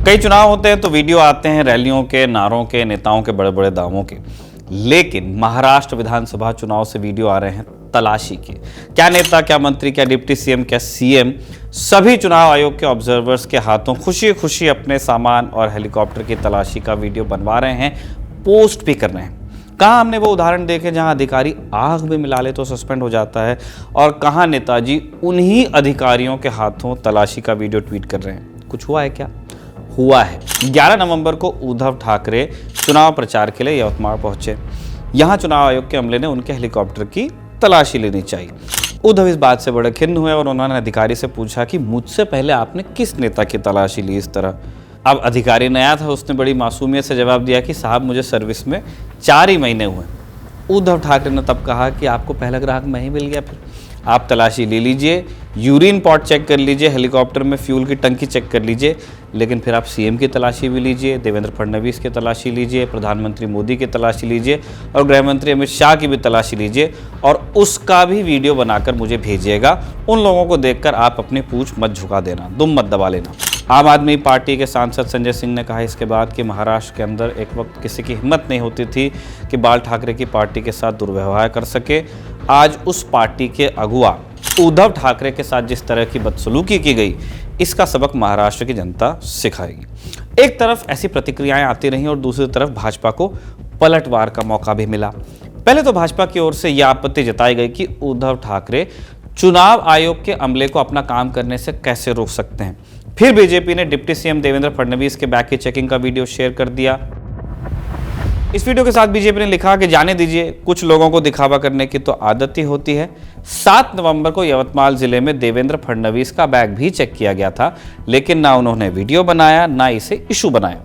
कई चुनाव होते हैं तो वीडियो आते हैं रैलियों के, नारों के, नेताओं के बड़े बड़े दावों के, लेकिन महाराष्ट्र विधानसभा चुनाव से वीडियो आ रहे हैं तलाशी के। क्या नेता, क्या मंत्री, क्या डिप्टी सीएम, क्या सीएम, सभी चुनाव आयोग के ऑब्जर्वर्स के हाथों खुशी खुशी अपने सामान और हेलीकॉप्टर की तलाशी का वीडियो बनवा रहे हैं, पोस्ट भी कर रहे हैं। कहाँ हमने वो उदाहरण देखे जहां अधिकारी आग में मिला ले तो सस्पेंड हो जाता है, और कहाँ नेताजी उन्हीं अधिकारियों के हाथों तलाशी का वीडियो ट्वीट कर रहे हैं। कुछ हुआ है क्या? हुआ है। 11 नवंबर को उद्धव ठाकरे चुनाव प्रचार के लिए यवतमाल पहुंचे। यहां चुनाव आयोग के अमले ने उनके हेलीकॉप्टर की तलाशी लेनी चाहिए। उद्धव इस बात से बड़े खिन्न हुए और उन्होंने अधिकारी से पूछा कि मुझसे पहले आपने किस नेता की तलाशी ली इस तरह। अब अधिकारी नया था, उसने बड़ी मासूमियत से जवाब दिया कि साहब मुझे सर्विस में 4 ही महीने हुए। उद्धव ठाकरे ने तब कहा कि आपको पहला ग्राहक मैं ही मिल गया, फिर आप तलाशी ले लीजिए, यूरिन पॉट चेक कर लीजिए, हेलीकॉप्टर में फ्यूल की टंकी चेक कर लीजिए, लेकिन फिर आप सीएम की तलाशी भी लीजिए, देवेंद्र फडणवीस की तलाशी लीजिए, प्रधानमंत्री मोदी की तलाशी लीजिए और गृह मंत्री अमित शाह की भी तलाशी लीजिए, और उसका भी वीडियो बनाकर मुझे भेजिएगा। उन लोगों को देखकर आप अपनी पूंछ मत झुका देना, दुम मत दबा लेना। आम आदमी पार्टी के सांसद संजय सिंह ने कहा इसके बाद कि महाराष्ट्र के अंदर एक वक्त किसी की हिम्मत नहीं होती थी कि बाल ठाकरे की पार्टी के साथ दुर्व्यवहार कर सके। आज उस पार्टी के अगुआ उद्धव ठाकरे के साथ जिस तरह की बदसलूकी की गई, इसका सबक महाराष्ट्र की जनता सिखाएगी। एक तरफ ऐसी प्रतिक्रियाएं आती रहीं और दूसरी तरफ भाजपा को पलटवार का मौका भी मिला। पहले तो भाजपा की ओर से यह आपत्ति जताई गई कि उद्धव ठाकरे चुनाव आयोग के अमले को अपना काम करने से कैसे रोक सकते हैं। फिर बीजेपी ने डिप्टी सीएम देवेंद्र फडणवीस के बैग की चेकिंग का वीडियो शेयर कर दिया। इस वीडियो के साथ बीजेपी ने लिखा कि जाने दीजिए, कुछ लोगों को दिखावा करने की तो आदत ही होती है। 7 नवंबर को यवतमाल जिले में देवेंद्र फडणवीस का बैग भी चेक किया गया था, लेकिन ना उन्होंने वीडियो बनाया ना इसे इशू बनाया।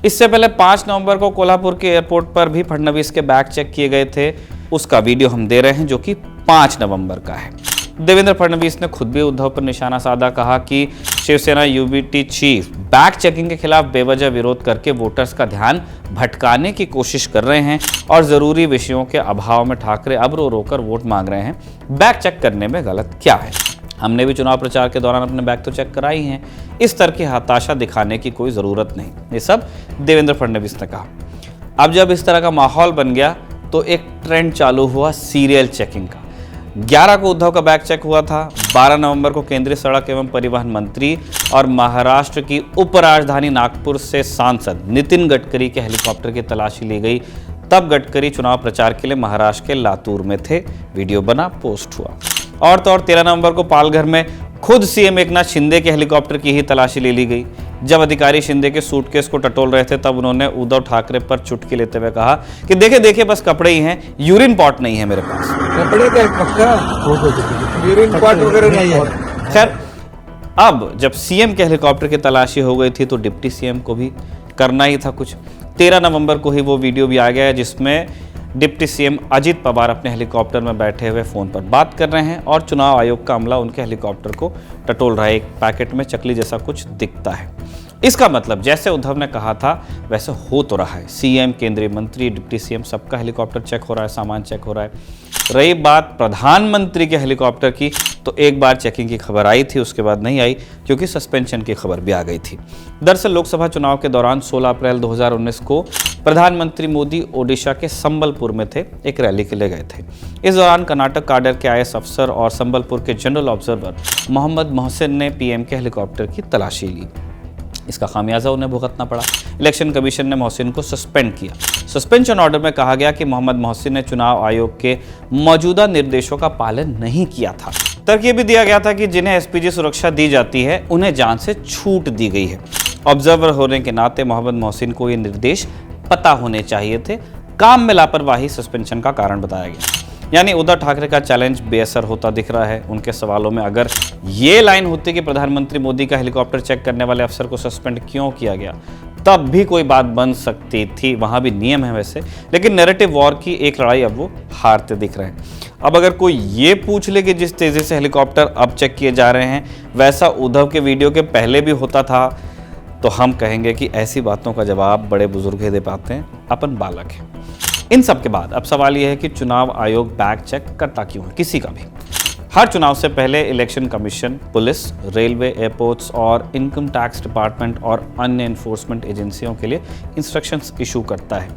इससे पहले 5 नवंबर को कोल्हापुर के एयरपोर्ट पर भी फडणवीस के बैग चेक किए गए थे। उसका वीडियो हम दे रहे हैं, जो कि 5 नवंबर का है। देवेंद्र फडणवीस ने खुद भी उद्धव पर निशाना साधा, कहा कि Shiv Sena UBT chief bag checking के खिलाफ बेवजह विरोध करके वोटर्स का ध्यान भटकाने की कोशिश कर रहे हैं और जरूरी विषयों के अभाव में ठाकरे अब रो रोकर वोट मांग रहे हैं। बैग चेक करने में गलत क्या है? हमने भी चुनाव प्रचार के दौरान अपने बैग तो चेक कराई हैं। इस तरह की हताशा दिखाने की कोई जरूरत नहीं। ये सब देवेंद्र फडणवीस ने कहा। अब जब इस तरह का माहौल बन गया तो एक ट्रेंड चालू हुआ सीरियल चेकिंग का। 11 को उद्धव का बैग चेक हुआ था। 12 नवंबर को केंद्रीय सड़क एवं परिवहन मंत्री और महाराष्ट्र की उपराजधानी नागपुर से सांसद नितिन गडकरी के हेलीकॉप्टर की तलाशी ली गई। तब गडकरी चुनाव प्रचार के लिए महाराष्ट्र के लातूर में थे। वीडियो बना, पोस्ट हुआ। और तो और 13 नवंबर को पालघर में खुद सीएम एकनाथ शिंदे के हेलीकॉप्टर की ही तलाशी ले ली गई। जब अधिकारी शिंदे के सूटकेस को टटोल रहे थे, तब उन्होंने उद्धव ठाकरे पर चुटकी लेते हुए कहा कि देखे देखे बस कपड़े ही हैं, यूरिन पॉट नहीं है मेरे पास। कपड़े का पक्का यूरिन पॉट वगैरह नहीं है। खैर, अब जब सीएम के हेलीकॉप्टर की तलाशी हो गई थी तो डिप्टी सीएम को भी करना ही था कुछ। 13 नवंबर को ही वो वीडियो भी आ गया है जिसमें डिप्टी सीएम अजित पवार अपने हेलीकॉप्टर में बैठे हुए फोन पर बात कर रहे हैं और चुनाव आयोग का अमला उनके हेलीकॉप्टर को टटोल रहा है। एक पैकेट में चकली जैसा कुछ दिखता है। इसका मतलब जैसे उद्धव ने कहा था वैसे हो तो रहा है। सीएम, केंद्रीय मंत्री, डिप्टी सीएम सबका हेलीकॉप्टर चेक हो रहा है, सामान चेक हो रहा है। रही बात प्रधानमंत्री के हेलीकॉप्टर की, तो एक बार चेकिंग की खबर आई थी, उसके बाद नहीं आई क्योंकि सस्पेंशन की खबर भी आ गई थी। दरअसल लोकसभा चुनाव के दौरान 16 अप्रैल 2019 को प्रधानमंत्री मोदी ओडिशा के संबलपुर में थे, एक रैली के लिए गए थे। इस दौरान कर्नाटक काडर के आईएएस अफसर और संबलपुर के जनरल ऑब्जर्वर मोहम्मद मोहसिन ने पीएम के हेलीकॉप्टर की तलाशी ली। इसका खामियाजा उन्हें भुगतना पड़ा। इलेक्शन कमीशन ने मोहसिन को सस्पेंड किया। सस्पेंशन ऑर्डर में कहा गया कि मोहम्मद मोहसिन ने चुनाव आयोग के मौजूदा निर्देशों का पालन नहीं किया था। तर्क ये भी दिया गया था कि जिन्हें एसपीजी सुरक्षा दी जाती है उन्हें जान से छूट दी गई है। ऑब्जर्वर होने के नाते मोहम्मद मोहसिन को ये निर्देश पता होने चाहिए थे। काम में लापरवाही सस्पेंशन का कारण बताया गया। यानी उद्धव ठाकरे का चैलेंज बेअसर होता दिख रहा है। उनके सवालों में अगर ये लाइन होती कि प्रधानमंत्री मोदी का हेलीकॉप्टर चेक करने वाले अफसर को सस्पेंड क्यों किया गया, तब भी कोई बात बन सकती थी। वहां भी नियम है वैसे, लेकिन नैरेटिव वॉर की एक लड़ाई अब वो हारते दिख रहे हैं। अब अगर कोई ये पूछ ले कि जिस तेजी से हेलीकॉप्टर अब चेक किए जा रहे हैं वैसा उद्धव के वीडियो के पहले भी होता था, तो हम कहेंगे कि ऐसी बातों का जवाब बड़े बुजुर्ग ही दे पाते हैं, अपन बालक हैं। इन सब के बाद अब सवाल यह है कि चुनाव आयोग बैग चेक करता क्यों है, किसी का भी। हर चुनाव से पहले election commission, police, railway, airports और इनकम टैक्स डिपार्टमेंट और अन्य इन्फोर्समेंट एजेंसियों के लिए इंस्ट्रक्शंस इशू करता है।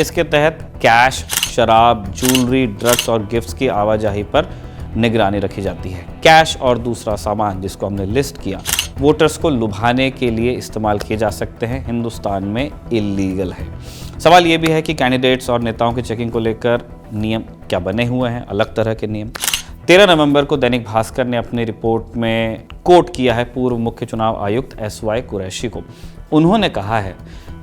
इसके तहत कैश, शराब, ज्वेलरी, ड्रग्स और गिफ्ट्स की आवाजाही पर निगरानी रखी जाती है। कैश और दूसरा सामान जिसको हमने लिस्ट किया, वोटर्स को लुभाने के लिए इस्तेमाल किए जा सकते हैं, हिंदुस्तान में इलीगल है। सवाल ये भी है कि कैंडिडेट्स और नेताओं की चेकिंग को लेकर नियम क्या बने हुए हैं, अलग तरह के नियम। 13 नवंबर को दैनिक भास्कर ने अपनी रिपोर्ट में कोट किया है पूर्व मुख्य चुनाव आयुक्त SY कुरैशी को। उन्होंने कहा है,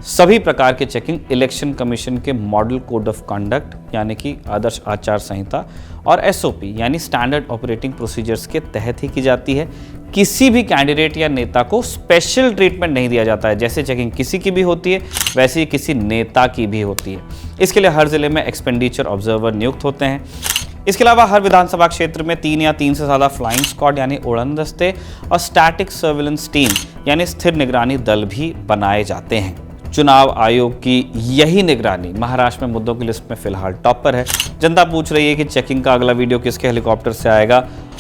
सभी प्रकार की चेकिंग इलेक्शन कमीशन के मॉडल कोड ऑफ कंडक्ट यानी कि आदर्श आचार संहिता और SOP यानी स्टैंडर्ड ऑपरेटिंग प्रोसीजर्स के तहत ही की जाती है। किसी भी कैंडिडेट या नेता को स्पेशल ट्रीटमेंट नहीं दिया जाता है। जैसे चेकिंग किसी की भी होती है, वैसे ही किसी नेता की भी होती है। इसके लिए हर जिले में एक्सपेंडिचर ऑब्जर्वर नियुक्त होते हैं। इसके अलावा हर विधानसभा क्षेत्र में 3 या 3 से ज़्यादा फ्लाइंग स्क्वाड यानी उड़न दस्ते और स्टैटिक सर्विलेंस टीम यानी स्थिर निगरानी दल भी बनाए जाते हैं। चुनाव आयोग की यही निगरानी महाराष्ट्र में मुद्दों की लिस्ट में फिलहाल टॉप पर है। जनता पूछ रही है कि चेकिंग का अगला वीडियो किसके हेलीकॉप्टर से आएगा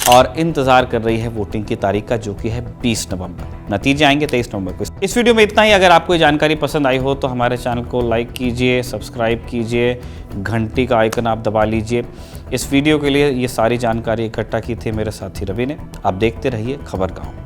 और इंतजार कर रही है वोटिंग की तारीख का, जो कि है 20 नवंबर। नतीजे आएंगे 23 नवंबर को। इस वीडियो में इतना ही। अगर आपको ये जानकारी पसंद आई हो तो हमारे चैनल को लाइक कीजिए, सब्सक्राइब कीजिए, घंटी का आइकन आप दबा लीजिए। इस वीडियो के लिए ये सारी जानकारी इकट्ठा की थी मेरे साथी रवि ने। आप देखते रहिए खबर गाँव।